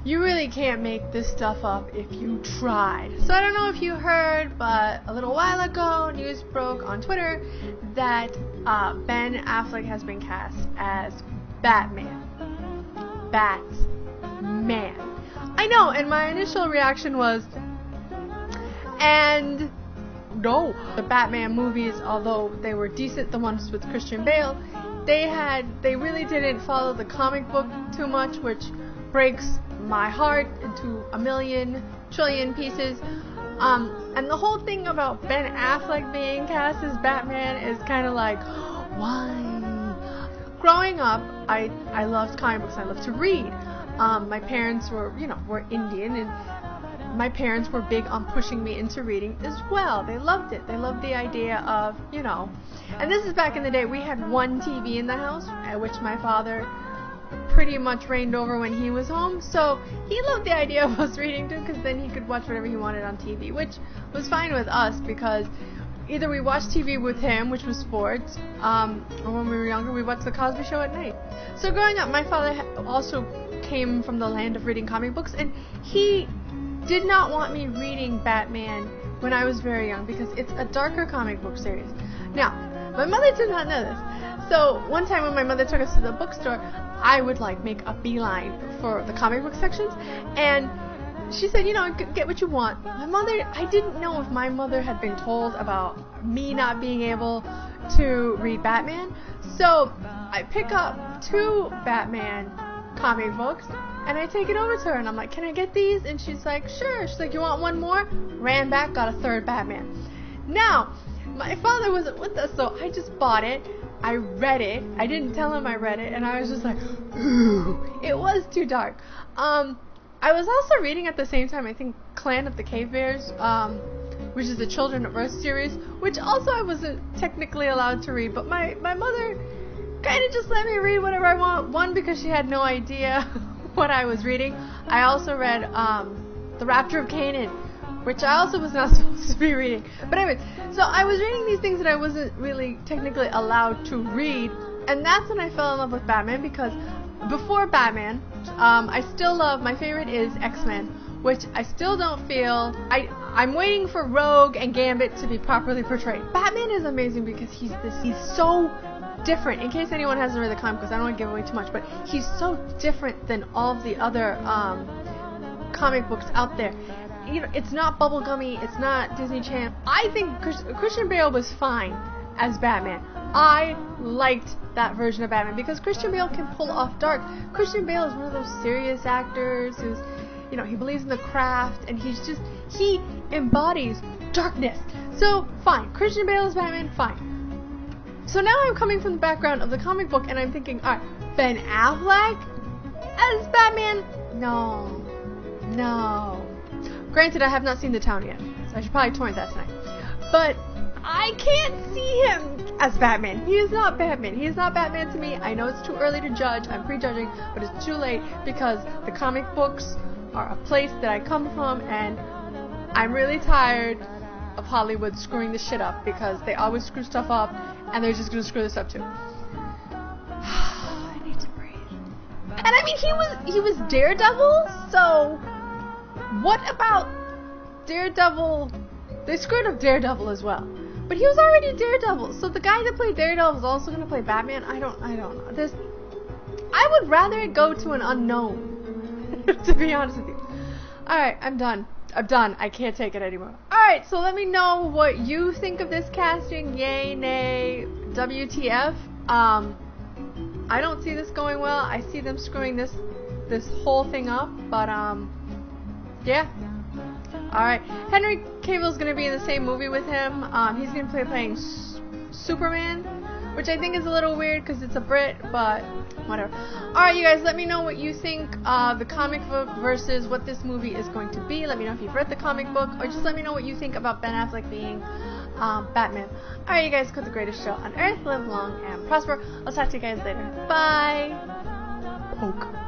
You really can't make this stuff up if you tried. So I don't know if you heard, but a little while ago, news broke on Twitter that Ben Affleck has been cast as Batman. Batman. I know, and my initial reaction was, and no, the Batman movies, although they were decent, the ones with Christian Bale, they really didn't follow the comic book too much, which breaks my heart into a million trillion pieces. And the whole thing about Ben Affleck being cast as Batman is kind of like, why? Growing up, I loved comic books. I loved to read. My parents were Indian, and my parents were big on pushing me into reading as well. They loved it. They loved the idea of, and this is back in the day. We had one TV in the house, which my father pretty much reigned over when he was home. So he loved the idea of us reading too, because then he could watch whatever he wanted on TV, which was fine with us because either we watched TV with him, which was sports, or when we were younger, we watched The Cosby Show at night. So growing up, my father also came from the land of reading comic books, and he did not want me reading Batman when I was very young because it's a darker comic book series. Now, my mother did not know this. So one time when my mother took us to the bookstore, I would make a beeline for the comic book sections, and she said, get what you want. My mother, I didn't know if my mother had been told about me not being able to read Batman. So I pick up 2 Batman comic books, and I take it over to her, and I'm like, can I get these? And she's like, sure. She's like, you want one more? Ran back, got a 3rd Batman. Now, my father wasn't with us, so I just bought it. I read it. I didn't tell him I read it, and I was just like, ooh, it was too dark. I was also reading at the same time, I think, Clan of the Cave Bears, which is the Children of Earth series, which also I wasn't technically allowed to read, but my mother kind of just let me read whatever I want. One, because she had no idea what I was reading. I also read The Rapture of Canaan, which I also was not supposed to be reading. But anyways, so I was reading these things that I wasn't really technically allowed to read, and that's when I fell in love with Batman, because before Batman, I still love, my favorite is X-Men, which I still don't feel, I'm waiting for Rogue and Gambit to be properly portrayed. Batman is amazing because he's so different. In case anyone hasn't read the comic, because I don't want to give away too much, but he's so different than all of the other comic books out there. It's not bubblegummy, it's not Disney Channel. I think Christian Bale was fine as Batman. I liked that version of Batman because Christian Bale can pull off dark. Christian Bale is one of those serious actors who's, he believes in the craft, and he embodies darkness. So, fine. Christian Bale as Batman, fine. So now I'm coming from the background of the comic book, and I'm thinking, alright, Ben Affleck as Batman? No. Granted, I have not seen The Town yet, so I should probably torrent that tonight. But I can't see him as Batman. He is not Batman. He is not Batman to me. I know it's too early to judge. I'm prejudging, but it's too late because the comic books are a place that I come from, and I'm really tired of Hollywood screwing this shit up because they always screw stuff up, and they're just gonna screw this up too. I need to breathe. And I mean, he was Daredevil, so what about Daredevil? They screwed up Daredevil as well, but he was already Daredevil. So the guy that played Daredevil is also gonna play Batman. I don't know. I would rather it go to an unknown, to be honest with you. All right, I'm done. I can't take it anymore. Alright, so let me know what you think of this casting. Yay, nay, WTF. I don't see this going well. I see them screwing this whole thing up, but yeah. Alright, Henry Cavill's gonna be in the same movie with him. He's gonna be playing Superman, which I think is a little weird because it's a Brit, but whatever. Alright, you guys, let me know what you think the comic book versus what this movie is going to be. Let me know if you've read the comic book, or just let me know what you think about Ben Affleck being Batman. Alright, you guys, got the greatest show on earth. Live long and prosper. I'll talk to you guys later. Bye. Poke.